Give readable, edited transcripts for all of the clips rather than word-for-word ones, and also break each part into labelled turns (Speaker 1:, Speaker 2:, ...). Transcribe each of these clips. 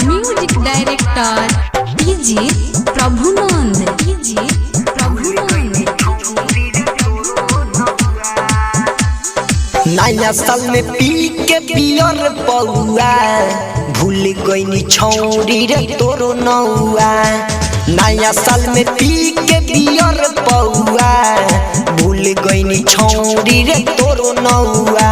Speaker 1: Music director DJ Prabhunand
Speaker 2: नया साल में पी के पियर पौआ भूल गईनी छौरी रे तोरो नौआ। नया साल में पी के पियर पौआ भूल गईनी छौरी रे तोरो नौआ।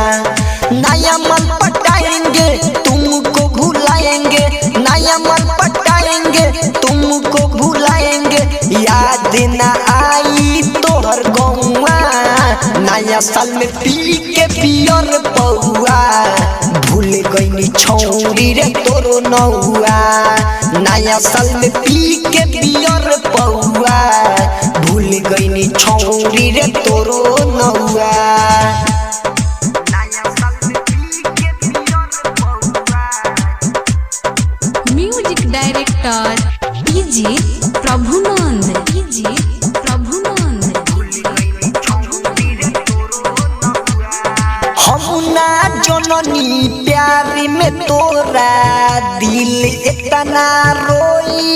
Speaker 2: नया मन पटाएंगे तुमको भुलाएंगे, नया मन पटाएंगे तुमको भुलाएंगे, याद न आई तोहर गौआ। नया साल में पी के पियर पौआ भूल गईनी छौरी रे तोरो नौआ। नया साल में पी के पियर पौआ भूल गईनी छौरी रे तोरो नौआ।
Speaker 1: म्यूजिक डायरेक्टर डीजे प्रभुनंद
Speaker 2: हम ना जननी प्यार में तोरा दिल इतना रोई,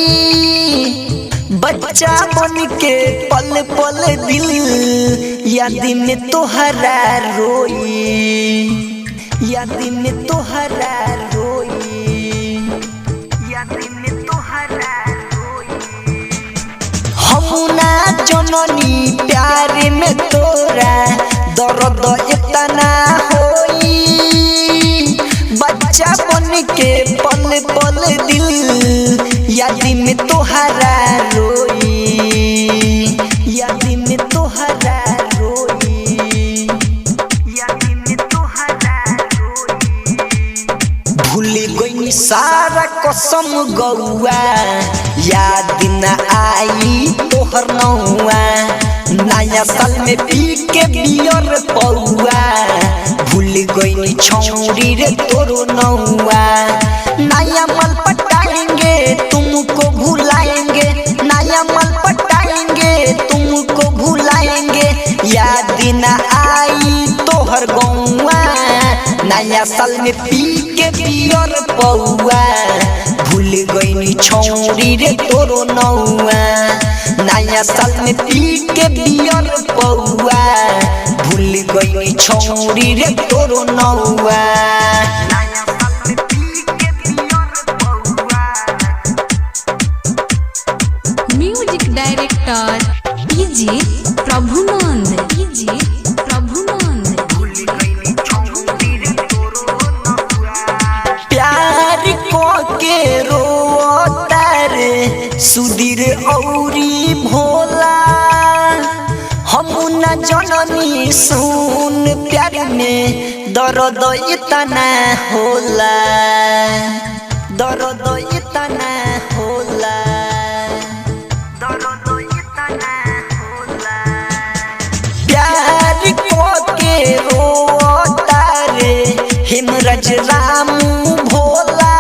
Speaker 2: बच्चा बन के पल पल दिल याद में तोहरा रोई, याद में तोहरा रोई, याद में तोहरा रोई। हम ना जननी प्यार में तोरा दर्द इतना होई, बच्चा बन के पल पल दिल याद में तोहरा रोई, याद में तोहरा रोई, याद में तोहरा रोई। भूल गई सारा कसम गौआ, याद न आई तोहर नौआ। नया साल में पी के बियर पौआ भूल गईनी छौरी रे तोरो नौआ। नया मल पटाएंगे तुमको भुलाएंगे, नया मल पटाएंगे तुमको भुलाएंगे, याद न आई तोहर गौआ। नया साल में पी के बियर पौआ भूल गईनी छौरी रे तोरो नौआ। नया साल में पी के बियर पौआ भूल गईनी छौरी रे तोरो नौआ।
Speaker 1: म्यूजिक डायरेक्टर डीजे प्रभुनंद
Speaker 2: प्यार को के रोता रे सुधीर औरी भोला, हम न जननी सुन प्यार में दर्द इतना होला, दर्द इतना होला, दर्द इतना होला। प्यार को के रोता रे हिमराज रामू भोला,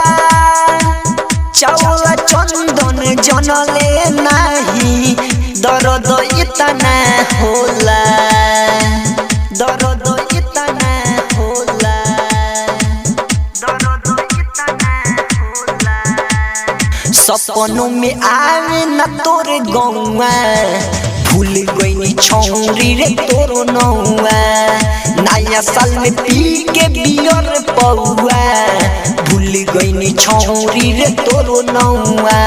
Speaker 2: चावला चंदन जनले नाही दर्द इतना होला, दर्द इतना होला, दर्द इतना होला। सपनों में आवे न तोरे गौआ भूल गईनी छौरी रे तोरो नौआ। नया साल में पी के बियर पौआ भूल गईनी छौरी रे तोरो नौआ।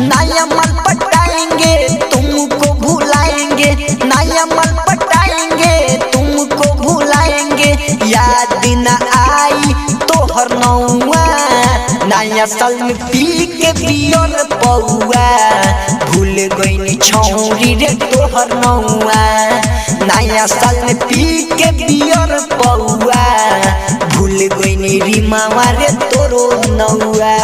Speaker 2: नया मल पटाएंगे तुमको भुलाएंगे, नया मल पटाएंगे तुमको भुलाएंगे, याद न आई तोहर नौआ। नया साल में पी के बियर पौआ भूल गईनी छौरी रे तोहर नौआ। नया साल में पी के बियर पौआ भूल गईनी रीमावा रे तोरो नौआ।